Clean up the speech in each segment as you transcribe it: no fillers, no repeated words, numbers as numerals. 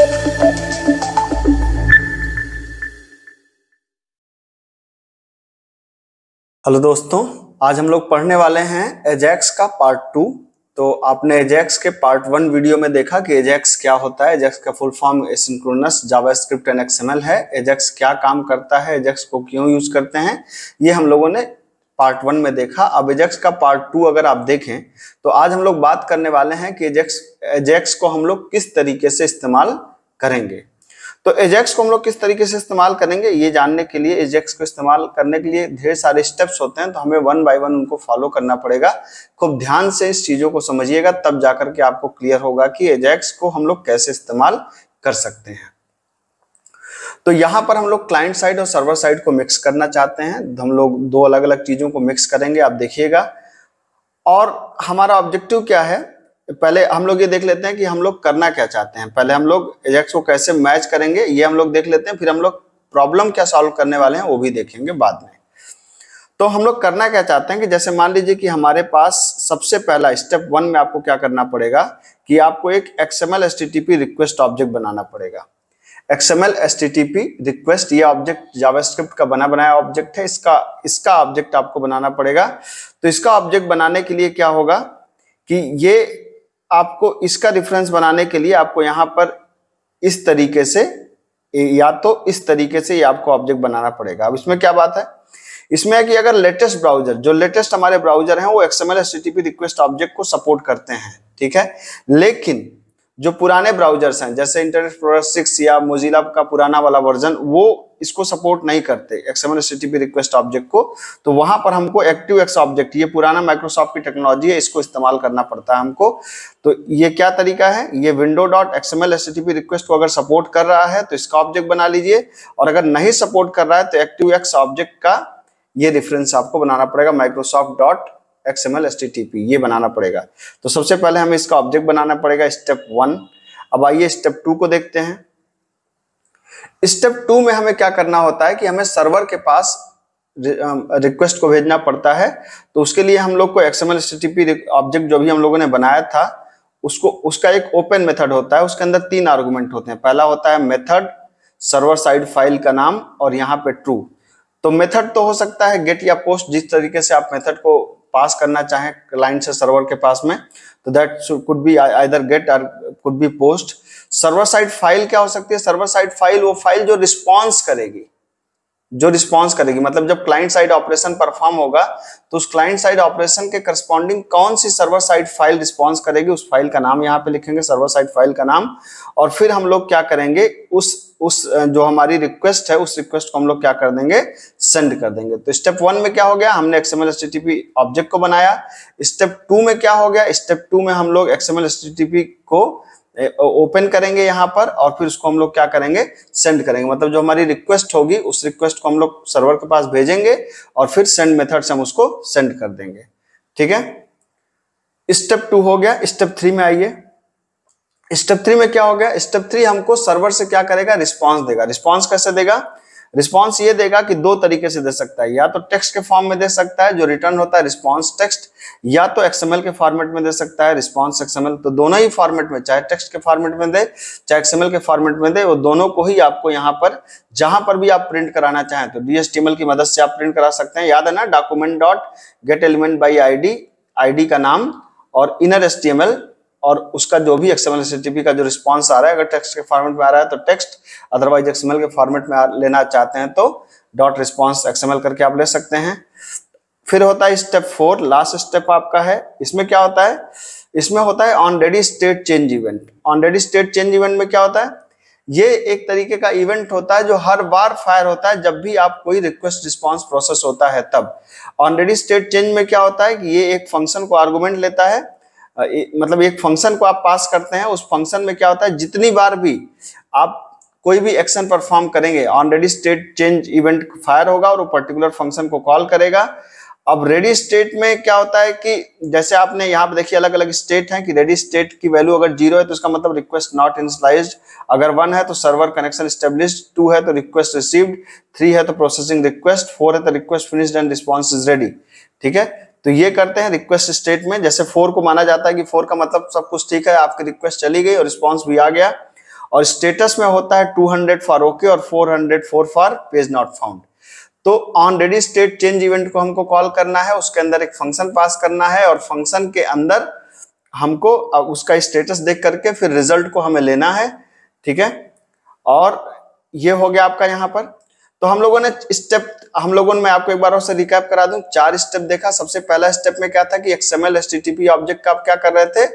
Hello दोस्तों, आज हम लोग पढ़ने वाले हैं एजेक्स का पार्ट 2। तो आपने एजेक्स के पार्ट 1 वीडियो में देखा कि एजेक्स क्या होता है। एजेक्स का full form asynchronous JavaScript and XML है। एजेक्स क्या काम करता है, एजेक्स को क्यों यूज करते हैं, ये हम लोगों ने पार्ट 1 में देखा। अब एजेक्स का पार्ट 2 अगर आप देखें तो आज हम लोग बात करने वाले हैं कि एजेक्स को हम लोग किस तरीके से इस्तेमाल करेंगे। तो एजेक्स को हम लोग किस तरीके से इस्तेमाल करेंगे, ये जानने के लिए एजेक्स को इस्तेमाल करने के लिए ढेर सारे स्टेप्स होते हैं, तो हमें 1 बाय 1 उनको फॉलो करना पड़ेगा। खूब ध्यान से इस चीजों को समझिएगा, तब जाकर के आपको क्लियर होगा कि एजेक्स को हम लोग कैसे इस्तेमाल कर सकते हैं। तो यहाँ पर हम लोग क्लाइंट साइड और सर्वर साइड को मिक्स करना चाहते हैं। हम लोग दो अलग अलग चीजों को मिक्स करेंगे, आप देखिएगा। और हमारा ऑब्जेक्टिव क्या है, पहले हम लोग ये देख लेते हैं कि हम लोग करना क्या चाहते हैं। पहले हम लोग एजेक्स को कैसे मैच करेंगे ये हम लोग देख लेते हैं, फिर हम लोग प्रॉब्लम क्या सॉल्व करने वाले हैं वो भी देखेंगे बाद में। तो हम लोग करना क्या चाहते हैं कि जैसे मान लीजिए कि हमारे पास सबसे पहला स्टेप 1 में आपको क्या करना पड़ेगा कि आपको एक XML HTTP रिक्वेस्ट ऑब्जेक्ट बनाना पड़ेगा। XML HTTP रिक्वेस्ट ये ऑब्जेक्ट जावास्क्रिप्ट का बना बनाया ऑब्जेक्ट है, इसका ऑब्जेक्ट आपको बनाना पड़ेगा। तो इसका ऑब्जेक्ट बनाने के लिए क्या होगा कि ये आपको इसका रेफरेंस बनाने के लिए आपको यहाँ पर इस तरीके से या तो इस तरीके से ये आपको ऑब्जेक्ट बनाना पड़ेगा। अब इसमें क्या बात है, इसमें है कि अगर लेटेस्ट ब्राउजर, जो लेटेस्ट हमारे ब्राउजर हैं वो XML HTTP रिक्वेस्ट ऑब्जेक्ट को सपोर्ट करते हैं, ठीक है। लेकिन जो पुराने ब्राउजर्स हैं जैसे इंटरनेट एक्सप्लोरर 6 या मोजिला का पुराना वाला वर्जन, वो इसको सपोर्ट नहीं करते XML HTTP रिक्वेस्ट ऑब्जेक्ट को। तो वहां पर हमको ActiveX ऑब्जेक्ट, ये पुराना माइक्रोसॉफ्ट की टेक्नोलॉजी है, इसको इस्तेमाल करना पड़ता है हमको। तो ये क्या तरीका है, ये window.xml HTTP रिक्वेस्ट को अगर सपोर्ट कर रहा है तो इसका ऑब्जेक्ट बना लीजिए, और अगर नहीं सपोर्ट कर रहा है तो ActiveX ऑब्जेक्ट का ये रेफरेंस आपको बनाना पड़ेगा, Microsoft.xml HTTP ये बनाना पड़ेगा। तो सबसे पहले हमें इसका ऑब्जेक्ट बनाना पड़ेगा, स्टेप 1। अब आइए स्टेप 2 को देखते हैं। स्टेप 2 में हमें क्या करना होता है कि हमें सर्वर के पास रिक्वेस्ट को भेजना पड़ता है। तो उसके लिए हम लोग को XML HTTP ऑब्जेक्ट जो भी हम लोगों ने बनाया था उसका एक ओपन मेथड होता है, उसके अंदर 3 आर्गुमेंट होते हैं। पहला होता है मेथड, सर्वर साइड फाइल का नाम और यहाँ पे ट्रू। तो मेथड तो हो सकता है गेट या पोस्ट, जिस तरीके से आप मेथड को पास करना चाहें क्लाइंट से सर्वर के पास में, तो that could be either get और could be post. Server side file क्या हो सकती है, सर्वर साइड फाइल वो फाइल जो रिस्पॉन्स करेगी, मतलब जब क्लाइंट साइड ऑपरेशन परफॉर्म होगा तो उस क्लाइंट साइड ऑपरेशन के करस्पॉन्डिंग कौन सी सर्वर साइड फाइल रिस्पॉन्स करेगी, उस फाइल का नाम यहाँ पे लिखेंगे, सर्वर साइड फाइल का नाम। और फिर हम लोग क्या करेंगे, उस जो हमारी रिक्वेस्ट है उस रिक्वेस्ट को हम लोग क्या कर देंगे, सेंड कर देंगे। तो स्टेप 1 में क्या हो गया, हमने XML HTTP ऑब्जेक्ट को बनाया। स्टेप 2 में क्या हो गया, स्टेप 2 में हम लोग XML HTTP को ओपन करेंगे यहाँ पर, और फिर उसको हम लोग क्या करेंगे, सेंड करेंगे। मतलब जो हमारी रिक्वेस्ट होगी उस रिक्वेस्ट को हम लोग सर्वर के पास भेजेंगे और फिर सेंड मेथड से हम उसको सेंड कर देंगे, ठीक है। स्टेप 2 हो गया। स्टेप 3 में आइए। स्टेप 3 में क्या हो गया, स्टेप 3 हमको सर्वर से क्या करेगा, रिस्पॉन्स देगा। रिस्पॉन्स कैसे देगा, रिस्पॉन्स ये देगा कि 2 तरीके से दे सकता है, या तो टेक्स्ट के फॉर्म में दे सकता है, जो रिटर्न होता है रिस्पॉन्स टेक्स्ट, या तो XML के फॉर्मेट में दे सकता है, रिस्पॉन्स XML। तो दोनों ही फॉर्मेट में, चाहे टेक्स्ट के फॉर्मेट में दे चाहे XML के फॉर्मेट में दे, वो दोनों को ही आपको यहाँ पर जहां पर भी आप प्रिंट कराना चाहें तो DHTML की मदद से आप प्रिंट करा सकते हैं। याद है ना, document dot gate element by ID का नाम और इनर HTML, और उसका जो भी XML HTTP का जो रिस्पॉन्स आ रहा है, अगर टेक्स्ट के फॉर्मेट में आ रहा है तो टेक्स्ट, अदरवाइज XML के फॉर्मेट में लेना चाहते हैं तो डॉट रिस्पॉन्स XML करके आप ले सकते हैं। फिर होता है स्टेप 4, लास्ट स्टेप आपका है। इसमें क्या होता है, इसमें होता है on ready state change event. On ready state change event में क्या होता है, ये एक तरीके का इवेंट होता है जो हर बार फायर होता है जब भी आप कोई रिक्वेस्ट रिस्पॉन्स प्रोसेस होता है तब। ऑन रेडी स्टेट चेंज में क्या होता है कि ये एक फंक्शन को आर्गुमेंट लेता है, मतलब एक फंक्शन को आप पास करते हैं। उस फंक्शन में क्या होता है, जितनी बार भी आप कोई भी एक्शन परफॉर्म करेंगे, on ready state change event fire होगा और वो पर्टिकुलर फंक्शन को कॉल करेगा। अब रेडी स्टेट में क्या होता है कि जैसे आपने यहाँ पे देखिए अलग अलग स्टेट हैं कि रेडी स्टेट की वैल्यू अगर 0 है तो इसका मतलब रिक्वेस्ट नॉट इनिशियलाइज्ड, अगर 1 है तो सर्वर कनेक्शन एस्टेब्लिश्ड, 2 है तो रिक्वेस्ट रिसीव्ड, 3 है तो प्रोसेसिंग रिक्वेस्ट, 4 है तो request finished and response is ready. ठीक है, तो ये करते हैं रिक्वेस्ट स्टेट में। जैसे 4 को माना जाता है कि 4 का मतलब सब कुछ ठीक है, आपकी रिक्वेस्ट चली गई और रिस्पॉन्स भी आ गया। और स्टेटस में होता है 200 फॉर ओके और 404 फॉर पेज नॉट फाउंड। तो on ready state change event को हमको कॉल करना है, उसके अंदर एक फंक्शन पास करना है और फंक्शन के अंदर हमको उसका स्टेटस देख करके फिर रिजल्ट को हमें लेना है, ठीक है। और ये हो गया आपका यहाँ पर। तो हम लोगों ने मैं आपको एक बार और से रिकैप करा दूं, 4 स्टेप देखा। सबसे पहला स्टेप में क्या था कि XML HTTP ऑब्जेक्ट का आप क्या कर रहे थे,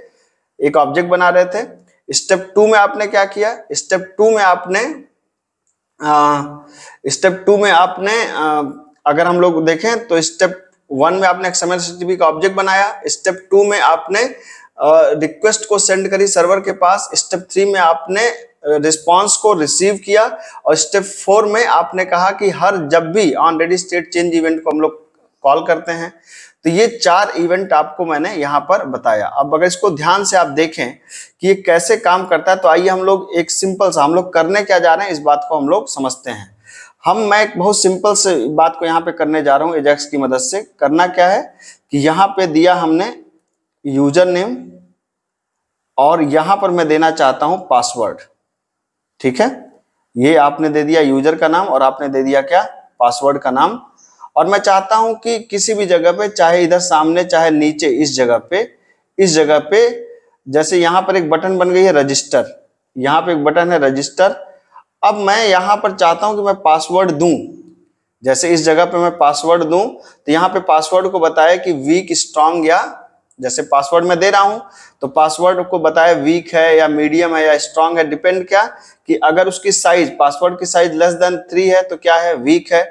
एक ऑब्जेक्ट बना रहे थे। स्टेप 2 में आपने क्या किया, स्टेप 2 में आपने अगर हम लोग देखें तो स्टेप 1 में आपने XML HTTP का ऑब्जेक्ट बनाया, स्टेप 2 में आपने रिक्वेस्ट को सेंड करी सर्वर के पास, स्टेप 3 में आपने रिस्पांस को रिसीव किया और स्टेप 4 में आपने कहा कि जब भी on ready state change event को हम लोग कॉल करते हैं। तो ये 4 इवेंट आपको मैंने यहाँ पर बताया। अब अगर इसको ध्यान से आप देखें कि ये कैसे काम करता है, तो आइए हम लोग एक सिंपल सा, हम लोग करने क्या जा रहे हैं इस बात को हम लोग समझते हैं। मैं एक बहुत सिंपल से बात को यहाँ पे करने जा रहा हूँ एजाक्स की मदद से। करना क्या है कि यहाँ पे दिया हमने यूजर नेम और यहाँ पर मैं देना चाहता हूँ पासवर्ड, ठीक है। ये आपने दे दिया यूजर का नाम और आपने दे दिया क्या, पासवर्ड का नाम। और मैं चाहता हूं कि किसी भी जगह पे, चाहे इधर सामने चाहे नीचे, इस जगह पे जैसे यहाँ पर एक बटन बन गई है रजिस्टर, यहाँ पे एक बटन है रजिस्टर। अब मैं यहाँ पर चाहता हूं कि मैं पासवर्ड दूं, जैसे इस जगह पे मैं पासवर्ड दूं तो यहाँ पे पासवर्ड को बताया कि वीक, स्ट्रांग, या जैसे पासवर्ड में दे रहा हूं तो पासवर्ड को बताया वीक है या मीडियम है या स्ट्रांग है। डिपेंड क्या कि अगर उसकी साइज, पासवर्ड की साइज लेस देन 3 है तो क्या है, वीक है।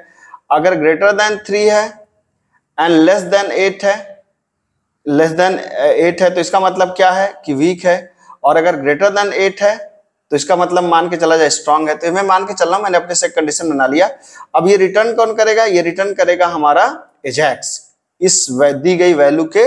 अगर ग्रेटर देन 3 है एंड लेस देन 8 है तो इसका मतलब क्या है कि वीक है। और अगर ग्रेटर देन 8 है तो इसका मतलब मान के चला जाए स्ट्रांग है। तो मैं मान के चल रहा हूं, मैंने अपने से कंडीशन बना लिया। अब ये रिटर्न कौन करेगा, ये रिटर्न करेगा हमारा एजाक्स इस दी गई वैल्यू के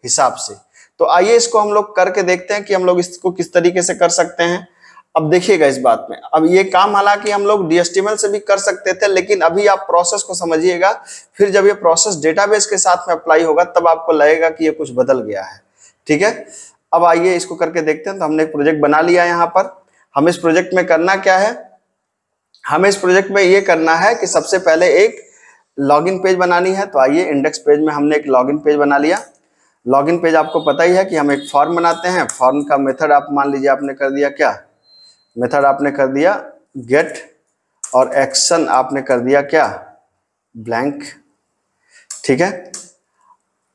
हिसाब से। तो आइए इसको हम लोग करके देखते हैं कि हम लोग इसको किस तरीके से कर सकते हैं। अब देखिएगा इस बात में, अब ये काम हालांकि हम लोग DHTML से भी कर सकते थे, लेकिन अभी आप प्रोसेस को समझिएगा। फिर जब ये प्रोसेस डेटाबेस के साथ में अप्लाई होगा तब आपको लगेगा कि ये कुछ बदल गया है, ठीक है। अब आइए इसको करके देखते हैं। तो हमने एक प्रोजेक्ट बना लिया यहाँ पर। हम इस प्रोजेक्ट में करना क्या है, हमें इस प्रोजेक्ट में ये करना है कि सबसे पहले एक लॉगिन पेज बनानी है। तो आइए इंडेक्स पेज में हमने एक लॉगिन पेज बना लिया। लॉगिन पेज आपको पता ही है कि हम एक फॉर्म बनाते हैं। फॉर्म का मेथड आप मान लीजिए आपने कर दिया क्या, मेथड आपने कर दिया गेट, और एक्शन आपने कर दिया क्या, ब्लैंक, ठीक है।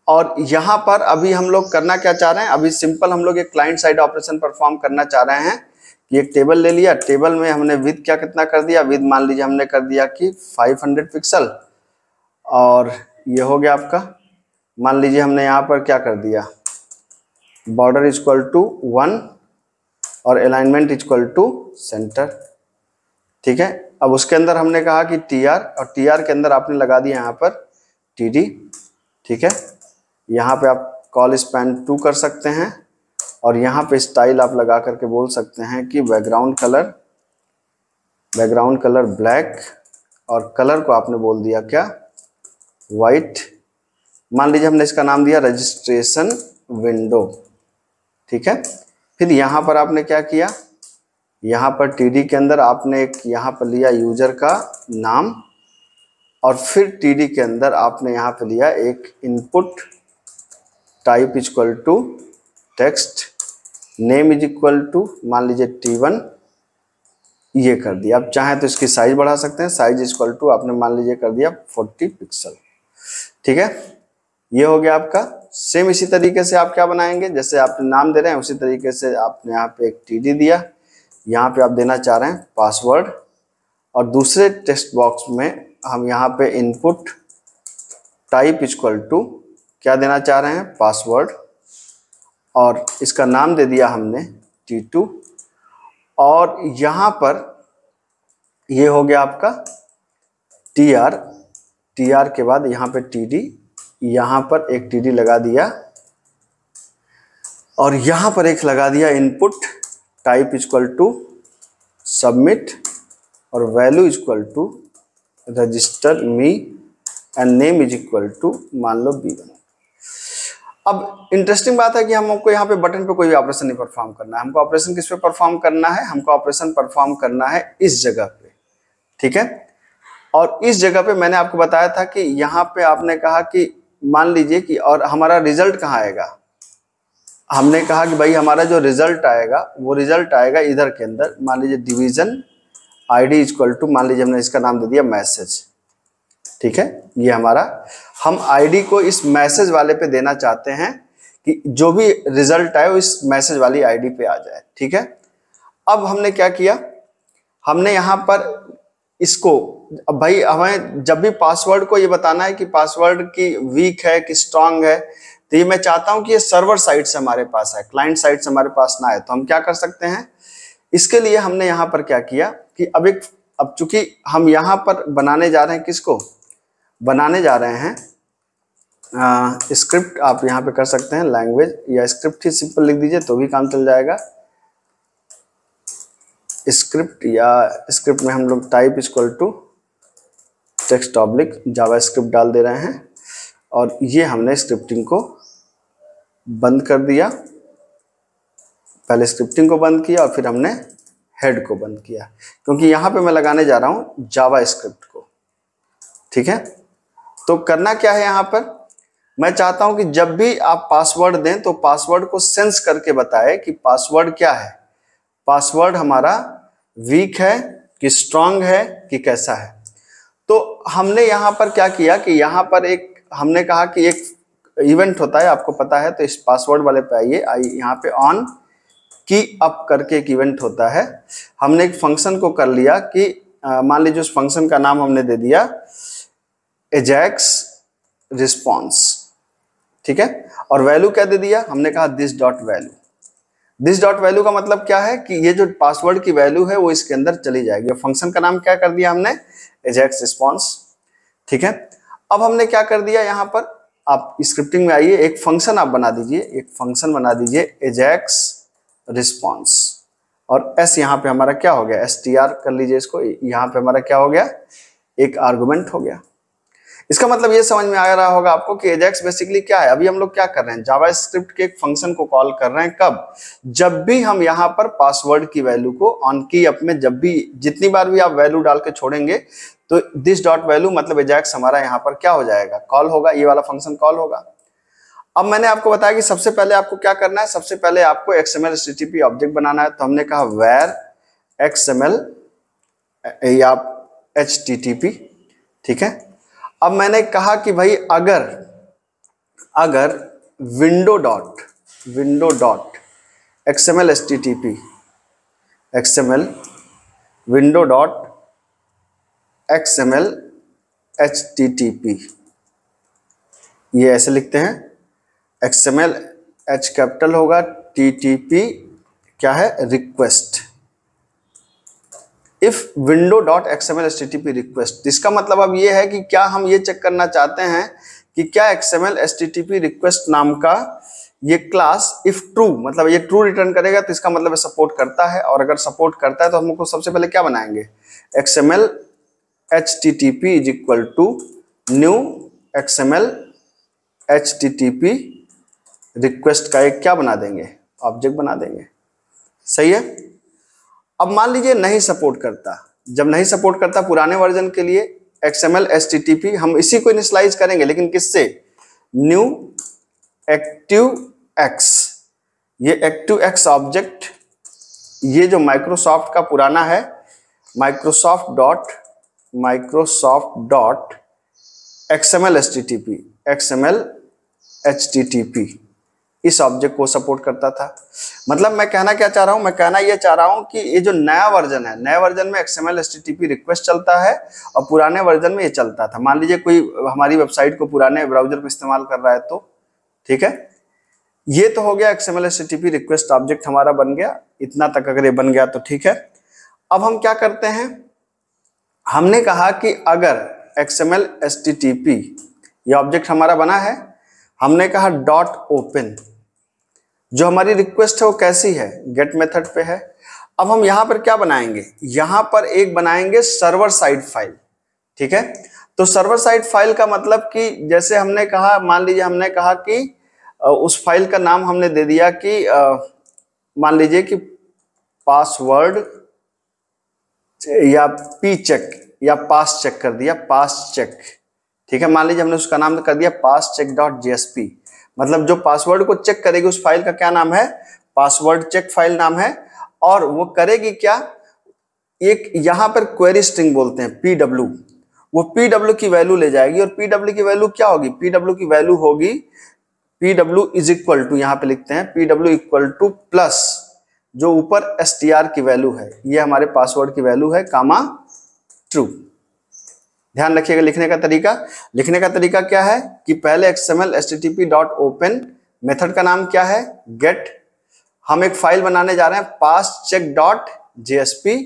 और यहाँ पर अभी हम लोग करना क्या चाह रहे हैं, अभी सिंपल हम लोग एक क्लाइंट साइड ऑपरेशन परफॉर्म करना चाह रहे हैं कि एक टेबल ले लिया, टेबल में हमने विड्थ क्या कितना कर दिया, विड्थ मान लीजिए हमने कर दिया कि 500 पिक्सल। और ये हो गया आपका, मान लीजिए हमने यहाँ पर क्या कर दिया, बॉर्डर इक्वल टू 1 और अलाइनमेंट इक्वल टू सेंटर, ठीक है। अब उसके अंदर हमने कहा कि TR, और TR के अंदर आपने लगा दिया यहाँ पर TD, ठीक है। यहाँ पे आप कॉल स्पैन 2 कर सकते हैं और यहाँ पे स्टाइल आप लगा करके बोल सकते हैं कि बैकग्राउंड कलर ब्लैक, और कलर को आपने बोल दिया क्या, वाइट। मान लीजिए हमने इसका नाम दिया रजिस्ट्रेशन विंडो, ठीक है। फिर यहाँ पर आपने क्या किया, यहाँ पर TD के अंदर आपने एक यहाँ पर लिया यूजर का नाम, और फिर TD के अंदर आपने यहाँ पे लिया एक input type equal to text, name is equal to मान लीजिए T1, ये कर दिया। आप चाहें तो इसकी साइज बढ़ा सकते हैं, साइज इक्वल टू आपने मान लीजिए कर दिया 40 पिक्सल, ठीक है। ये हो गया आपका। सेम इसी तरीके से आप क्या बनाएंगे, जैसे आपने नाम दे रहे हैं उसी तरीके से आपने यहाँ पे एक TD दिया, यहाँ पे आप देना चाह रहे हैं पासवर्ड, और दूसरे टेक्स्ट बॉक्स में हम यहाँ पे इनपुट टाइप इक्वल टू क्या देना चाह रहे हैं, पासवर्ड, और इसका नाम दे दिया हमने T2। और यहाँ पर ये हो गया आपका TR के बाद यहाँ पे TD, यहाँ पर एक TD लगा दिया, और यहाँ पर एक लगा दिया input type equal to submit, और value equal to register me, and name is equal to मान लो B1। अब इंटरेस्टिंग बात है कि हमको यहाँ पे बटन पे कोई भी ऑपरेशन नहीं परफॉर्म करना है। हमको ऑपरेशन किस पे परफॉर्म करना है? हमको ऑपरेशन परफॉर्म करना है इस जगह पे, ठीक है। और इस जगह पे मैंने आपको बताया था कि यहाँ पे आपने कहा कि मान लीजिए कि और हमारा रिजल्ट कहाँ आएगा, हमने कहा कि भाई हमारा जो रिजल्ट आएगा वो रिजल्ट आएगा इधर के अंदर, मान लीजिए डिवीजन आईडी इक्वल टू, मान लीजिए हमने इसका नाम दे दिया मैसेज, ठीक है। ये हमारा, हम आईडी को इस मैसेज वाले पे देना चाहते हैं कि जो भी रिजल्ट आए वो इस मैसेज वाली आईडी पे आ जाए, ठीक है। अब हमने क्या किया, हमने यहाँ पर इसको, अब भाई हमें जब भी पासवर्ड को ये बताना है कि पासवर्ड की वीक है कि स्ट्रांग है, तो ये मैं चाहता हूं कि ये सर्वर साइड से हमारे पास आए, क्लाइंट साइड से हमारे पास ना आए। तो हम क्या कर सकते हैं, इसके लिए हमने यहाँ पर क्या किया कि अब चूंकि हम यहाँ पर बनाने जा रहे हैं, किसको बनाने जा रहे हैं, स्क्रिप्ट आप यहाँ पे कर सकते हैं, लैंग्वेज या स्क्रिप्ट ही सिंपल लिख दीजिए तो भी काम चल जाएगा। स्क्रिप्ट या स्क्रिप्ट में हम लोग type equal to text oblique JavaScript डाल दे रहे हैं, और ये हमने स्क्रिप्टिंग को बंद कर दिया। पहले स्क्रिप्टिंग को बंद किया और फिर हमने हेड को बंद किया, क्योंकि यहाँ पे मैं लगाने जा रहा हूँ जावा स्क्रिप्ट को, ठीक है। तो करना क्या है, यहाँ पर मैं चाहता हूं कि जब भी आप पासवर्ड दें तो पासवर्ड को सेंस करके बताए कि पासवर्ड क्या है, पासवर्ड हमारा वीक है कि स्ट्रांग है कि कैसा है। तो हमने यहाँ पर क्या किया कि यहाँ पर हमने कहा कि एक इवेंट होता है, आपको पता है, तो इस पासवर्ड वाले पे आइए, यहाँ पे ऑन की अप करके एक इवेंट होता है। हमने एक फंक्शन को कर लिया कि मान लीजिए उस फंक्शन का नाम हमने दे दिया एजेक्स रिस्पॉन्स, ठीक है। और वैल्यू क्या दे दिया, हमने कहा this dot value. This dot value का मतलब क्या है कि ये जो पासवर्ड की वैल्यू है वो इसके अंदर चली जाएगी। फंक्शन का नाम क्या कर दिया हमने, एजेक्स रिस्पॉन्स, ठीक है। अब हमने क्या कर दिया, यहाँ पर आप स्क्रिप्टिंग में आइए, एक फंक्शन आप बना दीजिए, एक फंक्शन बना दीजिए एजेक्स रिस्पॉन्स, और एस यहाँ पे हमारा क्या हो गया, str कर लीजिए इसको, यहाँ पे हमारा क्या हो गया, एक आर्गुमेंट हो गया। इसका मतलब ये समझ में आ रहा होगा आपको कि एजेक्स बेसिकली क्या है। अभी हम लोग क्या कर रहे हैं, जावा स्क्रिप्ट के एक फंक्शन को कॉल कर रहे हैं, कब, जब भी हम यहाँ पर पासवर्ड की वैल्यू को ऑन की अप में, जब भी जितनी बार भी आप वैल्यू डाल के छोड़ेंगे तो दिस डॉट वैल्यू मतलब एजेक्स हमारा यहाँ पर क्या हो जाएगा, कॉल होगा, ये वाला फंक्शन कॉल होगा। अब मैंने आपको बताया कि सबसे पहले आपको क्या करना है, सबसे पहले आपको XML HTTP ऑब्जेक्ट बनाना है। तो हमने कहा where XML या HTTP, ठीक है। अब मैंने कहा कि भाई अगर window dot XML HTTP XML window dot XML HTTP, ये ऐसे लिखते हैं, XML H कैपिटल होगा, TTP क्या है, request. If window dot XML HTTP request, इसका मतलब अब ये है कि क्या हम ये चेक करना चाहते हैं कि क्या XML HTTP रिक्वेस्ट नाम का ये क्लास इफ ट्रू, मतलब ये ट्रू रिटर्न करेगा तो इसका मतलब सपोर्ट करता है, और अगर सपोर्ट करता है तो हमको सबसे पहले क्या बनाएंगे, XML HTTP is equal to new XML HTTP request का एक क्या बना देंगे, ऑब्जेक्ट बना देंगे, सही है। अब मान लीजिए नहीं सपोर्ट करता, जब नहीं सपोर्ट करता पुराने वर्जन के लिए XML HTTP, हम इसी को इनिशियलाइज करेंगे, लेकिन किससे, न्यू ActiveX, ये ActiveX ऑब्जेक्ट, ये जो माइक्रोसॉफ्ट का पुराना है, माइक्रोसॉफ्ट डॉट XML HTTP इस ऑब्जेक्ट को सपोर्ट करता था। मतलब मैं कहना क्या चाह रहा हूं, मैं कहना ये चाह रहा हूं कि ये जो नया वर्जन है, नए वर्जन में XML HTTP रिक्वेस्ट चलता है और पुराने वर्जन में ये चलता था। मान लीजिए कोई हमारी वेबसाइट को पुराने ब्राउजर पे इस्तेमाल कर रहा है तो ठीक है, ये तो हो गया XML HTTP रिक्वेस्ट ऑब्जेक्ट हमारा बन गया, इतना तक अगर ये बन गया तो ठीक है। अब हम क्या करते हैं, हमने कहा कि अगर XML HTTP ये ऑब्जेक्ट हमारा बना है, हमने कहा डॉट ओपन, जो हमारी रिक्वेस्ट है वो कैसी है, गेट मेथड पे है। अब हम यहां पर क्या बनाएंगे, यहां पर एक बनाएंगे सर्वर साइड फाइल, ठीक है। तो सर्वर साइड फाइल का मतलब कि जैसे हमने कहा, मान लीजिए हमने कहा कि उस फाइल का नाम हमने दे दिया कि मान लीजिए कि पासवर्ड या पी चेक या पास चेक कर दिया, पास चेक। ठीक है, मान लीजिए हमने उसका नाम कर दिया पास चेक डॉट जेएसपी, मतलब जो पासवर्ड को चेक करेगी उस फाइल का क्या नाम है, पासवर्ड चेक फाइल नाम है। और वो करेगी क्या, एक यहां पर क्वेरी स्ट्रिंग बोलते हैं पीडब्ल्यू, वो पीडब्ल्यू की वैल्यू ले जाएगी। और पीडब्ल्यू की वैल्यू क्या होगी, पीडब्ल्यू की वैल्यू होगी पीडब्ल्यू इज इक्वल टू, यहां पे लिखते हैं पीडब्ल्यू इक्वल टू प्लस जो ऊपर एसटीआर की वैल्यू है, ये हमारे पासवर्ड की वैल्यू है, कामा ट्रू। ध्यान रखिएगा लिखने का तरीका। लिखने का तरीका क्या है कि पहले XML HTTP dot open method का नाम क्या है, गेट। हम एक फाइल बनाने जा रहे हैं pass check dot JSP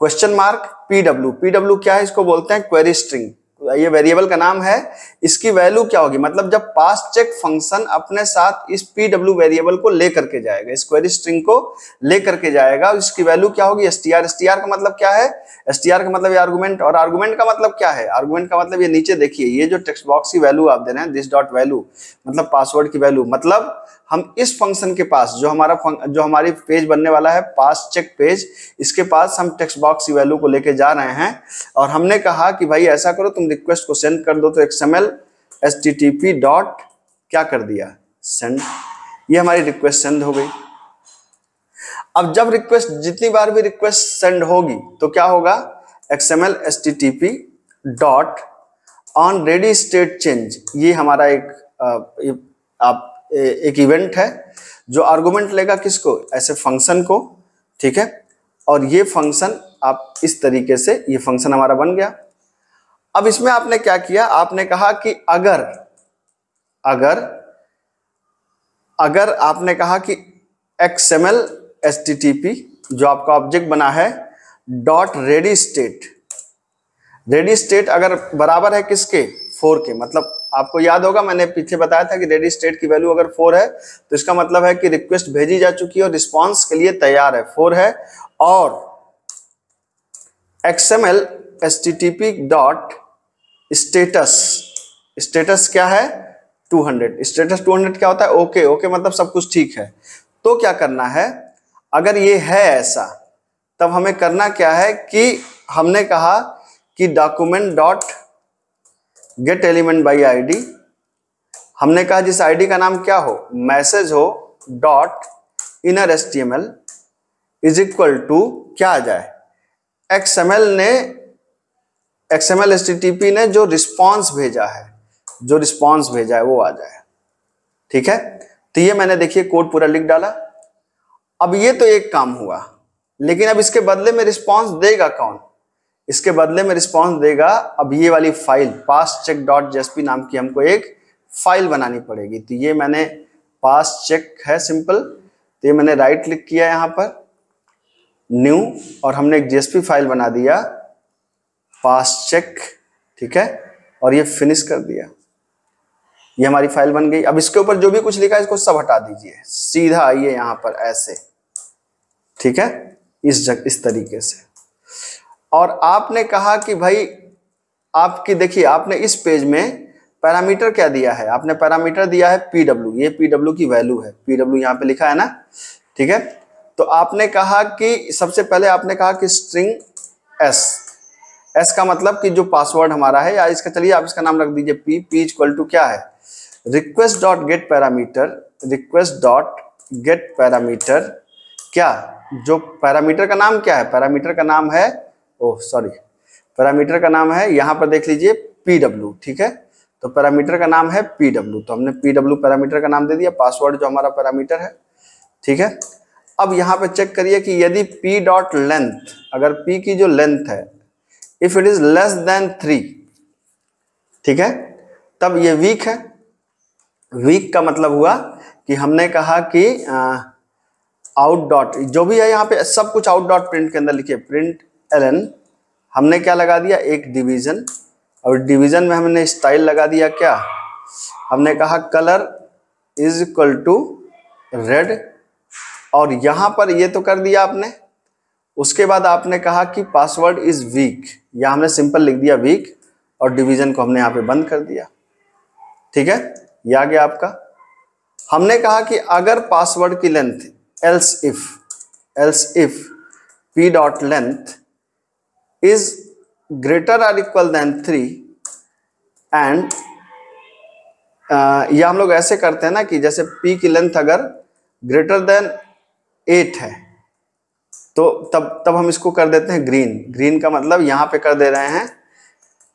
question mark PW. PW क्या है, इसको बोलते हैं क्वेरी स्ट्रिंग, ये वेरिएबल का नाम है। इसकी वैल्यू क्या होगी, मतलब जब पास चेक फंक्शन अपने साथ इस पीडब्ल्यू वेरिएबल को लेकर के जाएगा, इस क्वेरी स्ट्रिंग को लेकर के जाएगा, इसकी वैल्यू क्या होगी, एसटीआर। एसटीआर का मतलब क्या है, एसटीआर का मतलब ये आर्गुमेंट, और आर्गुमेंट का मतलब क्या है, आर्गुमेंट का मतलब ये नीचे देखिए, ये जो टेक्स्ट बॉक्स की वैल्यू आप दे रहे हैं दिस डॉट वैल्यू, मतलब पासवर्ड की वैल्यू, मतलब हम इस फंक्शन के पास जो हमारी पेज बनने वाला है पास चेक पेज, इसके पास हम टेक्स्ट बॉक्स की वैल्यू को लेके जा रहे हैं। और हमने कहा कि भाई ऐसा करो तुम रिक्वेस्ट को सेंड कर दो, तो XML HTTP डॉट क्या कर दिया, सेंड। ये हमारी रिक्वेस्ट सेंड हो गई। अब जब रिक्वेस्ट जितनी बार भी रिक्वेस्ट सेंड होगी तो क्या होगा, XML HTTP dot on ready state change, ये हमारा एक इवेंट है जो आर्गुमेंट लेगा किसको, ऐसे फंक्शन को। ठीक है, और ये फंक्शन आप इस तरीके से, ये फंक्शन हमारा बन गया। अब इसमें आपने क्या किया, आपने कहा कि अगर आपने कहा कि XML HTTP जो आपका ऑब्जेक्ट बना है डॉट रेडी स्टेट अगर बराबर है किसके, 4 के, मतलब आपको याद होगा मैंने पीछे बताया था कि रेडी स्टेट की वैल्यू अगर 4 है तो इसका मतलब है कि रिक्वेस्ट भेजी जा चुकी है और रिस्पांस के लिए तैयार है, 4 है। और XML HTTP डॉट स्टेटस क्या है, 200। स्टेटस 200 क्या होता है, ओके। ओके मतलब सब कुछ ठीक है। तो क्या करना है, अगर ये है ऐसा, तब हमें करना क्या है कि हमने कहा कि document dot gate element by ID, हमने कहा जिस आईडी का नाम क्या हो, मैसेज हो, dot inner HTML is equal to क्या आ जाए, XML HTTP ने जो रिस्पांस भेजा है वो आ जाए। ठीक है, तो ये मैंने देखिए कोड पूरा लिख डाला। अब ये तो एक काम हुआ, लेकिन अब इसके बदले में रिस्पांस देगा कौन, इसके बदले में रिस्पांस देगा अब ये वाली फाइल पास चेक डॉट जेएसपी नाम की हमको एक फाइल बनानी पड़ेगी। तो ये मैंने पास चेक है सिंपल, तो ये मैंने राइट क्लिक किया यहाँ पर न्यू, और हमने एक जेएसपी फाइल बना दिया पास चेक। ठीक है, और ये फिनिश कर दिया, ये हमारी फाइल बन गई। अब इसके ऊपर जो भी कुछ लिखा है इसको सब हटा दीजिए, सीधा आइए यहाँ पर ऐसे। ठीक है, इस तरीके से। और आपने कहा कि भाई आपकी देखिए, आपने इस पेज में पैरामीटर क्या दिया है, आपने पैरामीटर दिया है पीडब्ल्यू, ये पीडब्ल्यू की वैल्यू है, पीडब्ल्यू यहाँ पे लिखा है ना। ठीक है, तो आपने कहा कि सबसे पहले आपने कहा कि स्ट्रिंग एस का मतलब कि जो पासवर्ड हमारा है, या इसका चलिए आप इसका नाम रख दीजिए पी इक्वल टू क्या है, रिक्वेस्ट डॉट गेट पैरामीटर, क्या जो पैरामीटर का नाम क्या है, पैरामीटर का नाम है पैरामीटर का नाम है यहाँ पर देख लीजिए पीडब्ल्यू। ठीक है, तो पैरामीटर का नाम है पीडब्ल्यू, तो हमने पीडब्ल्यू पैरामीटर का नाम दे दिया, पासवर्ड जो हमारा पैरामीटर है। ठीक है, अब यहाँ पे चेक करिए कि यदि p डॉट लेंथ, अगर p की जो लेंथ है if it is less than 3, ठीक है, तब ये वीक है। वीक का मतलब हुआ कि हमने कहा कि आउट डॉट जो भी है यहाँ पे सब कुछ आउट डॉट प्रिंट के अंदर लिखिए, प्रिंट ln, हमने क्या लगा दिया, एक डिवीजन, और डिवीजन में हमने स्टाइल लगा दिया क्या, हमने कहा colour is equal to red, और यहां पर ये तो कर दिया आपने। उसके बाद आपने कहा कि पासवर्ड इज वीक, या हमने सिंपल लिख दिया वीक, और डिवीजन को हमने यहाँ पे बंद कर दिया। ठीक है, ये आ गया आपका। हमने कहा कि अगर पासवर्ड की length else if p dot length is greater or equal then 3 and ये हम लोग ऐसे करते हैं ना कि जैसे p की लेंथ अगर ग्रेटर देन 8 है तो तब हम इसको कर देते हैं ग्रीन का मतलब यहां पे कर दे रहे हैं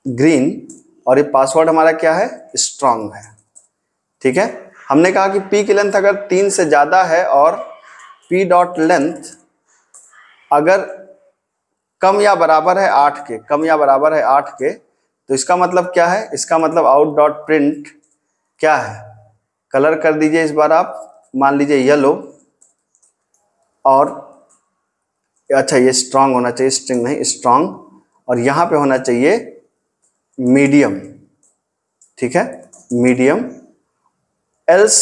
ग्रीन, और ये पासवर्ड हमारा क्या है, स्ट्रांग है। ठीक है, हमने कहा कि p की लेंथ अगर 3 से ज्यादा है और p डॉट लेंथ अगर कम या बराबर है 8 के, तो इसका मतलब क्या है, इसका मतलब आउट डॉट प्रिंट क्या है, कलर कर दीजिए इस बार आप, मान लीजिए येलो, और अच्छा ये स्ट्रांग होना चाहिए, स्ट्रिंग नहीं स्ट्रांग, और यहां पे होना चाहिए मीडियम। ठीक है, मीडियम। एल्स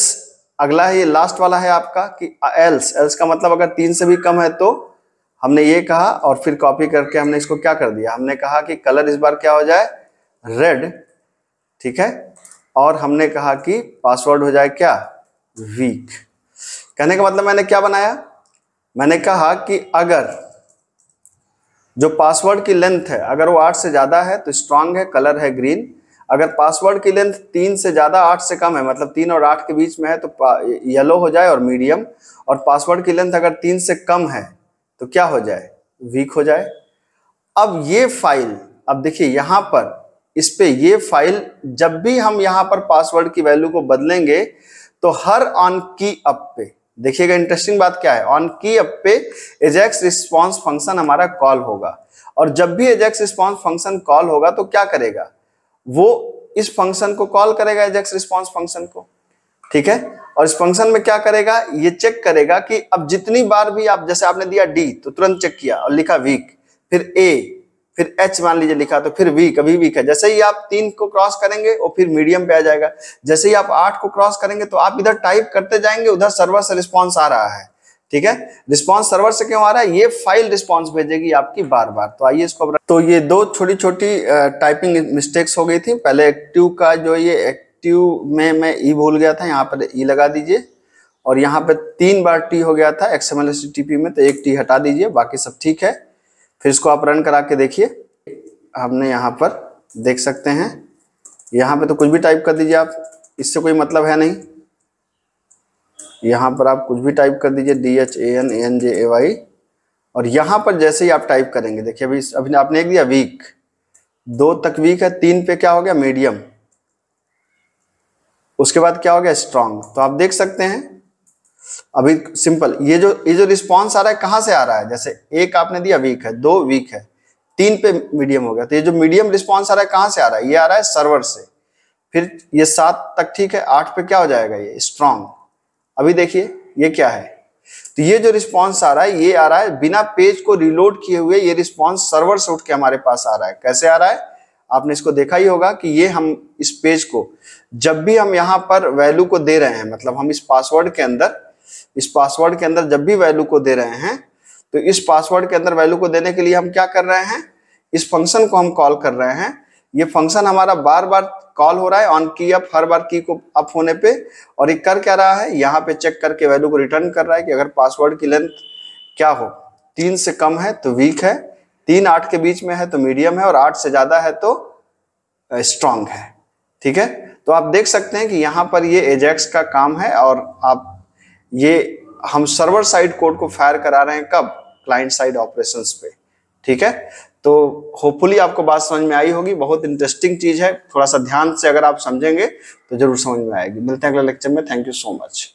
अगला है, ये लास्ट वाला है आपका कि एल्स का मतलब अगर 3 से भी कम है तो हमने ये कहा, और फिर कॉपी करके हमने इसको क्या कर दिया, हमने कहा कि कलर इस बार क्या हो जाए, रेड। ठीक है, और हमने कहा कि पासवर्ड हो जाए क्या, वीक। कहने का मतलब मैंने क्या बनाया, मैंने कहा कि अगर जो पासवर्ड की लेंथ है अगर वो 8 से ज्यादा है तो स्ट्रांग है, कलर है ग्रीन। अगर पासवर्ड की लेंथ 3 से ज्यादा 8 से कम है, मतलब 3 और 8 के बीच में है तो येलो हो जाए और मीडियम, और पासवर्ड की लेंथ अगर 3 से कम है तो क्या हो जाए, वीक हो जाए। अब ये फाइल, अब देखिए यहां पर इस पे ये फाइल, जब भी हम यहां पर पासवर्ड की वैल्यू को बदलेंगे तो हर ऑन की अप पे, देखिएगा इंटरेस्टिंग बात क्या है, ऑन की अप पे एजेक्स रिस्पांस फंक्शन हमारा कॉल होगा, और जब भी एजेक्स रिस्पांस फंक्शन कॉल होगा तो क्या करेगा, वो इस फंक्शन को कॉल करेगा, एजेक्स रिस्पांस फंक्शन को। ठीक है, और इस फंक्शन में क्या करेगा, ये चेक करेगा कि अब जितनी बार भी आप, जैसे आपने दिया डी तो तुरंत चेक किया और लिखा वीक, फिर ए, फिर एच मान लीजिए लिखा तो फिर वीक, अभी वीक है। जैसे ही आप 3 को क्रॉस करेंगे वो फिर मीडियम पे आ जाएगा। जैसे ही आप 8 को क्रॉस करेंगे तो आप इधर टाइप करते जाएंगे, उधर सर्वर से रिस्पांस आ रहा है। ठीक है, रिस्पांस सर्वर से क्यों आ रहा है, ये फाइल रिस्पांस भेजेगी आपकी बार बार। तो आइए इसको, तो ये 2 छोटी छोटी टाइपिंग मिस्टेक्स हो गई थी। पहले एक्टिव का जो ये एक्टिव में मैं ई भूल गया था, यहाँ पर ई लगा दीजिए, और यहाँ पे 3 बार टी हो गया था XML HTTP में, तो एक टी हटा दीजिए, बाकी सब ठीक है। फिर इसको आप रन करा के देखिए, हमने यहाँ पर देख सकते हैं, यहाँ पे तो कुछ भी टाइप कर दीजिए आप, इससे कोई मतलब है नहीं। यहाँ पर आप कुछ भी टाइप कर दीजिए, DHANANJAY, और यहाँ पर जैसे ही आप टाइप करेंगे, देखिए अभी आपने एक दिया वीक, 2 तक वीक है, 3 पे क्या हो गया, मीडियम, उसके बाद क्या हो गया, स्ट्रांग। तो आप देख सकते हैं अभी सिंपल, ये जो रिस्पॉन्स आ रहा है कहाँ से आ रहा है, जैसे 1 आपने दिया वीक है, 2 वीक है, 3 पे मीडियम हो गया, तो ये जो मीडियम रिस्पॉन्स आ रहा है कहाँ से आ रहा है, ये आ रहा है सर्वर से। फिर ये 7 तक ठीक है, 8 पे क्या हो जाएगा, ये स्ट्रांग। अभी देखिए ये क्या है, तो ये जो रिस्पॉन्स आ रहा है ये आ रहा है बिना पेज को रिलोड किए हुए, ये रिस्पॉन्स सर्वर से उठ के हमारे पास आ रहा है। कैसे आ रहा है, आपने इसको देखा ही होगा कि ये हम इस पेज को जब भी हम यहाँ पर वैल्यू को दे रहे हैं, मतलब हम इस पासवर्ड के अंदर जब भी वैल्यू को दे रहे हैं, तो इस पासवर्ड के अंदर वैल्यू को देने के लिए हम क्या कर रहे हैं, इस फंक्शन को हम कॉल कर रहे हैं। ये फंक्शन हमारा बार बार कॉल हो रहा है ऑन की अप, हर बार की को अप होने पे, और ये कर क्या रहा है, यहाँ पे चेक करके वैल्यू को रिटर्न कर रहा है कि अगर पासवर्ड की लेंथ क्या हो, 3 से कम है तो वीक है, 3 8 के बीच में है तो मीडियम है, और 8 से ज्यादा है तो स्ट्रांग है। ठीक है, तो आप देख सकते हैं कि यहाँ पर ये एजेक्स का काम है, और आप ये हम सर्वर साइड कोड को फायर करा रहे हैं कब, क्लाइंट साइड ऑपरेशंस पे। ठीक है, तो होपफुली आपको बात समझ में आई होगी, बहुत इंटरेस्टिंग चीज है, थोड़ा सा ध्यान से अगर आप समझेंगे तो जरूर समझ में आएगी। मिलते हैं अगले लेक्चर में, थैंक यू सो मच।